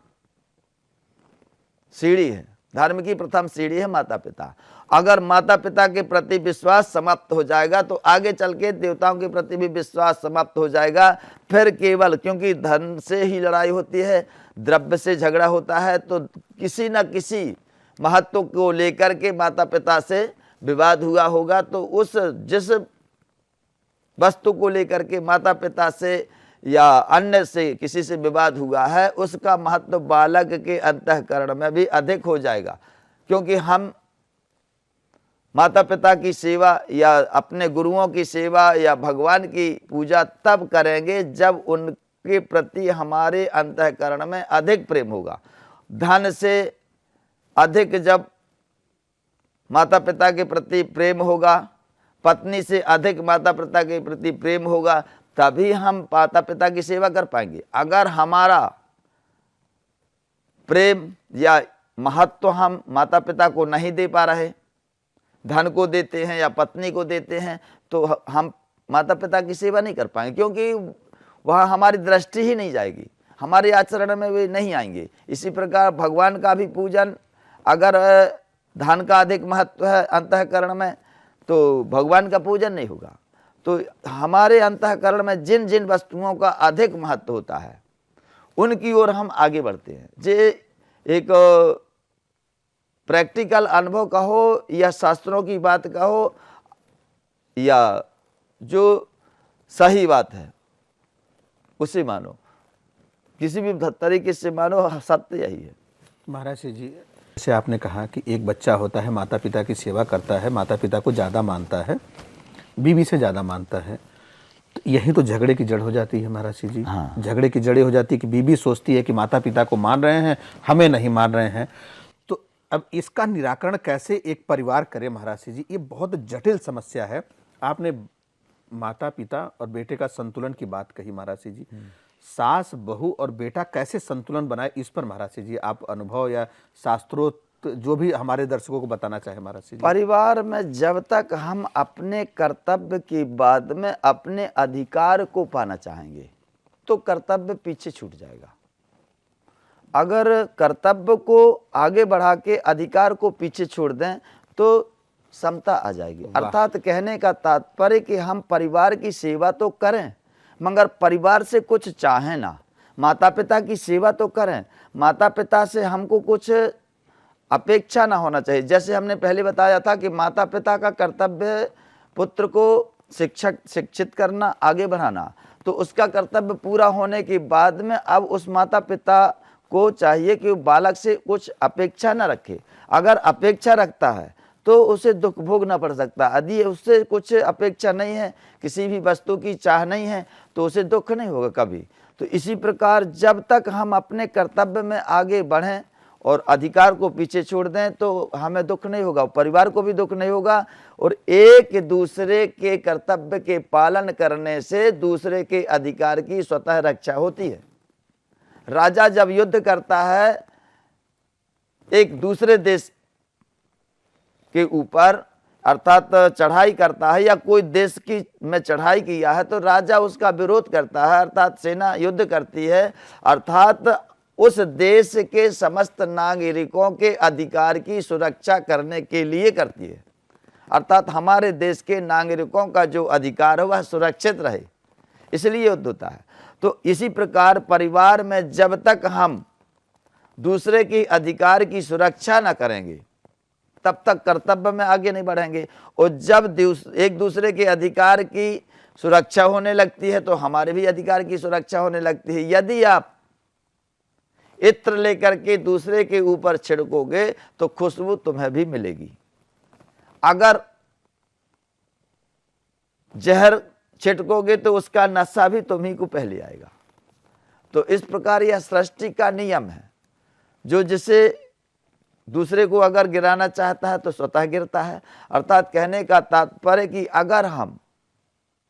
सीढ़ी है। धर्म की प्रथम सीढ़ी है माता पिता। अगर माता पिता के प्रति विश्वास समाप्त हो जाएगा तो आगे चल के देवताओं के प्रति भी विश्वास समाप्त हो जाएगा। फिर केवल, क्योंकि धन से ही लड़ाई होती है, द्रव्य से झगड़ा होता है, तो किसी न किसी महत्व को लेकर के माता पिता से विवाद हुआ होगा, तो उस जिस वस्तु को लेकर के माता पिता से या अन्य से किसी से विवाद हुआ है, उसका महत्व बालक के अंतःकरण में भी अधिक हो जाएगा। क्योंकि हम माता पिता की सेवा या अपने गुरुओं की सेवा या भगवान की पूजा तब करेंगे जब उनके प्रति हमारे अंतःकरण में अधिक प्रेम होगा। धन से अधिक जब माता पिता के प्रति प्रेम होगा, पत्नी से अधिक माता पिता के प्रति प्रेम होगा, तभी हम माता पिता की सेवा कर पाएंगे। अगर हमारा प्रेम या महत्व हम माता पिता को नहीं दे पा रहे, धन को देते हैं या पत्नी को देते हैं, तो हम माता पिता की सेवा नहीं कर पाएंगे, क्योंकि वह हमारी दृष्टि ही नहीं जाएगी, हमारे आचरण में वे नहीं आएंगे। इसी प्रकार भगवान का भी पूजन, अगर धन का अधिक महत्व है अंतःकरण में, तो भगवान का पूजन नहीं होगा। तो हमारे अंतःकरण में जिन जिन वस्तुओं का अधिक महत्व होता है, उनकी ओर हम आगे बढ़ते हैं। जे एक प्रैक्टिकल अनुभव कहो या शास्त्रों की बात कहो या जो सही बात है उसे मानो, किसी भी तरीके से मानो, सत्य यही है। महाराज जी, जैसे आपने कहा कि एक बच्चा होता है, माता पिता की सेवा करता है, माता पिता को ज़्यादा मानता है, बीवी से ज़्यादा मानता है, तो यही तो झगड़े की जड़ हो जाती है महाराज जी। हाँ। झगड़े की जड़ हो जाती है कि बीवी सोचती है कि माता पिता को मान रहे हैं, हमें नहीं मान रहे हैं। तो अब इसका निराकरण कैसे एक परिवार करे महाराज जी, ये बहुत जटिल समस्या है। आपने माता पिता और बेटे का संतुलन की बात कही महाराज जी। सास बहू और बेटा कैसे संतुलन बनाए, इस पर महाराज जी आप अनुभव या शास्त्रोक्त जो भी हमारे दर्शकों को बताना चाहे महाराज जी। परिवार में जब तक हम अपने कर्तव्य के बाद में अपने अधिकार को पाना चाहेंगे तो कर्तव्य पीछे छूट जाएगा। अगर कर्तव्य को आगे बढ़ा के अधिकार को पीछे छोड़ दें तो समता आ जाएगी। अर्थात कहने का तात्पर्य कि हम परिवार की सेवा तो करें मगर परिवार से कुछ चाहें ना। माता पिता की सेवा तो करें, माता पिता से हमको कुछ अपेक्षा ना होना चाहिए। जैसे हमने पहले बताया था कि माता पिता का कर्तव्य पुत्र को शिक्षित करना, आगे बढ़ाना। तो उसका कर्तव्य पूरा होने के बाद में अब उस माता पिता को चाहिए कि वो बालक से कुछ अपेक्षा न रखे। अगर अपेक्षा रखता है तो उसे दुख भोगना पड़ सकता है। यदि उससे कुछ अपेक्षा नहीं है, किसी भी वस्तु की चाह नहीं है, तो उसे दुख नहीं होगा कभी। तो इसी प्रकार जब तक हम अपने कर्तव्य में आगे बढ़ें और अधिकार को पीछे छोड़ दें तो हमें दुख नहीं होगा, परिवार को भी दुख नहीं होगा। और एक दूसरे के कर्तव्य के पालन करने से दूसरे के अधिकार की स्वतः रक्षा होती है। राजा जब युद्ध करता है एक दूसरे देश के ऊपर, अर्थात चढ़ाई करता है, या कोई देश की में चढ़ाई किया है तो राजा उसका विरोध करता है, अर्थात सेना युद्ध करती है, अर्थात उस देश के समस्त नागरिकों के अधिकार की सुरक्षा करने के लिए करती है। अर्थात हमारे देश के नागरिकों का जो अधिकार है वह सुरक्षित रहे, इसलिए युद्ध होता है। तो इसी प्रकार परिवार में जब तक हम दूसरे के अधिकार की सुरक्षा न करेंगे तब तक कर्तव्य में आगे नहीं बढ़ेंगे। और जब एक दूसरे के अधिकार की सुरक्षा होने लगती है तो हमारे भी अधिकार की सुरक्षा होने लगती है। यदि आप इत्र लेकर के दूसरे के ऊपर छिड़कोगे तो खुशबू तुम्हें भी मिलेगी। अगर जहर छिड़कोगे तो उसका नशा भी तुम्ही को पहले आएगा। तो इस प्रकार यह सृष्टि का नियम है। जो जिसे दूसरे को अगर गिराना चाहता है तो स्वतः गिरता है। अर्थात कहने का तात्पर्य कि अगर हम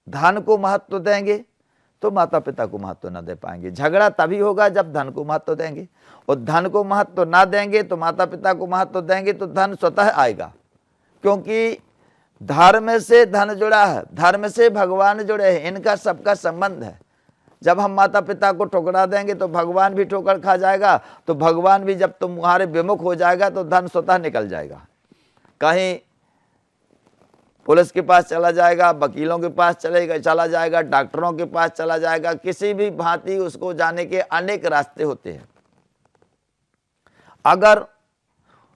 धन को महत्व देंगे तो माता पिता को महत्व न दे पाएंगे। झगड़ा तभी होगा जब धन को महत्व देंगे, और धन को महत्व ना देंगे तो माता पिता को महत्व देंगे तो धन स्वतः आएगा। क्योंकि धर्म से धन जुड़ा है, धर्म से भगवान जुड़े हैं, इनका सबका संबंध है। जब हम माता पिता को ठुकरा देंगे तो भगवान भी ठोकर खा जाएगा, तो भगवान भी जब तुम्हारे विमुख हो जाएगा तो धन स्वतः निकल जाएगा। कहीं पुलिस के पास चला जाएगा, वकीलों के पास चला जाएगा, डॉक्टरों के पास चला जाएगा, किसी भी भांति उसको जाने के अनेक रास्ते होते हैं। अगर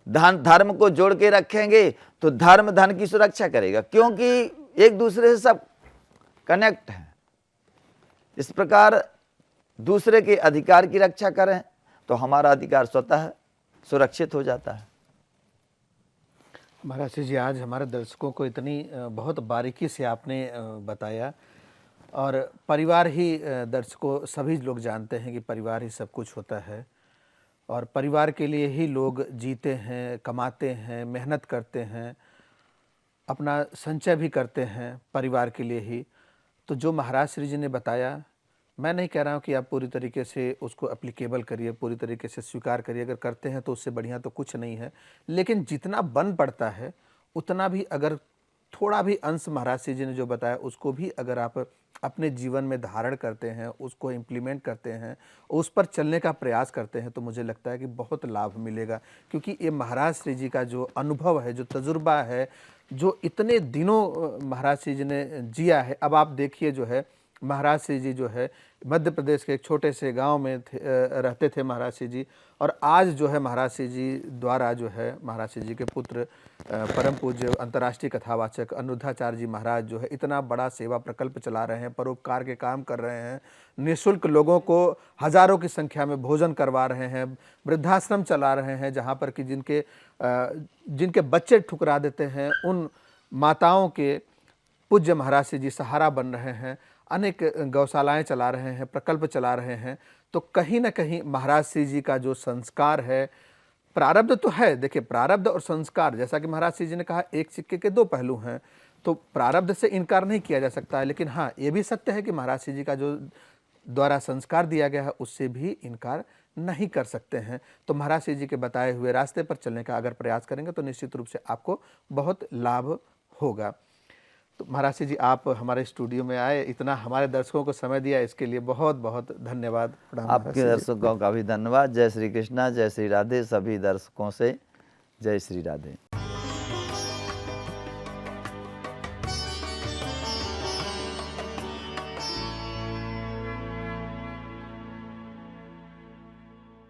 धर्म को जोड़ के रखेंगे तो धर्म धन की सुरक्षा करेगा, क्योंकि एक दूसरे से सब कनेक्ट है। इस प्रकार दूसरे के अधिकार की रक्षा करें तो हमारा अधिकार स्वतः सुरक्षित हो जाता है। महाराज जी, आज हमारे दर्शकों को इतनी बहुत बारीकी से आपने बताया, और परिवार ही दर्शकों सभी लोग जानते हैं कि परिवार ही सब कुछ होता है, और परिवार के लिए ही लोग जीते हैं, कमाते हैं, मेहनत करते हैं, अपना संचय भी करते हैं परिवार के लिए ही। तो जो महाराज श्री जी ने बताया, मैं नहीं कह रहा हूँ कि आप पूरी तरीके से उसको एप्लीकेबल करिए, पूरी तरीके से स्वीकार करिए, अगर करते हैं तो उससे बढ़िया तो कुछ नहीं है। लेकिन जितना बन पड़ता है उतना भी अगर थोड़ा भी अंश महाराज श्री जी ने जो बताया उसको भी अगर आप अपने जीवन में धारण करते हैं, उसको इम्प्लीमेंट करते हैं, उस पर चलने का प्रयास करते हैं, तो मुझे लगता है कि बहुत लाभ मिलेगा। क्योंकि ये महाराज श्री जी का जो अनुभव है, जो तजुर्बा है, जो इतने दिनों महाराज श्री जी ने जिया है। अब आप देखिए जो है महाराज श्री जी जो है मध्य प्रदेश के एक छोटे से गांव में रहते थे महाराज श्री जी, और आज जो है महाराज श्री जी द्वारा जो है महाराज श्री जी के पुत्र परम पूज्य अंतर्राष्ट्रीय कथावाचक अनिरुद्धाचार्य जी महाराज जो है इतना बड़ा सेवा प्रकल्प चला रहे हैं, परोपकार के काम कर रहे हैं, निःशुल्क लोगों को हजारों की संख्या में भोजन करवा रहे हैं, वृद्धाश्रम चला रहे हैं जहाँ पर कि जिनके बच्चे ठुकरा देते हैं उन माताओं के पूज्य महाराज श्री जी सहारा बन रहे हैं, अनेक गौशालाएं चला रहे हैं, प्रकल्प चला रहे हैं। तो कहीं ना कहीं महाराज श्री जी का जो संस्कार है, प्रारब्ध तो है, देखिए प्रारब्ध और संस्कार, जैसा कि महाराज श्री जी ने कहा, एक सिक्के के दो पहलू हैं, तो प्रारब्ध से इनकार नहीं किया जा सकता है। लेकिन हाँ, ये भी सत्य है कि महाराज श्री जी का जो द्वारा संस्कार दिया गया है उससे भी इनकार नहीं कर सकते हैं। तो महाराज श्री जी के बताए हुए रास्ते पर चलने का अगर प्रयास करेंगे तो निश्चित रूप से आपको बहुत लाभ होगा। तो महाराज श्री जी, आप हमारे स्टूडियो में आए, इतना हमारे दर्शकों को समय दिया, इसके लिए बहुत बहुत धन्यवाद। आपके दर्शकों का भी धन्यवाद। जय श्री कृष्णा, जय श्री राधे। सभी दर्शकों से जय श्री राधे।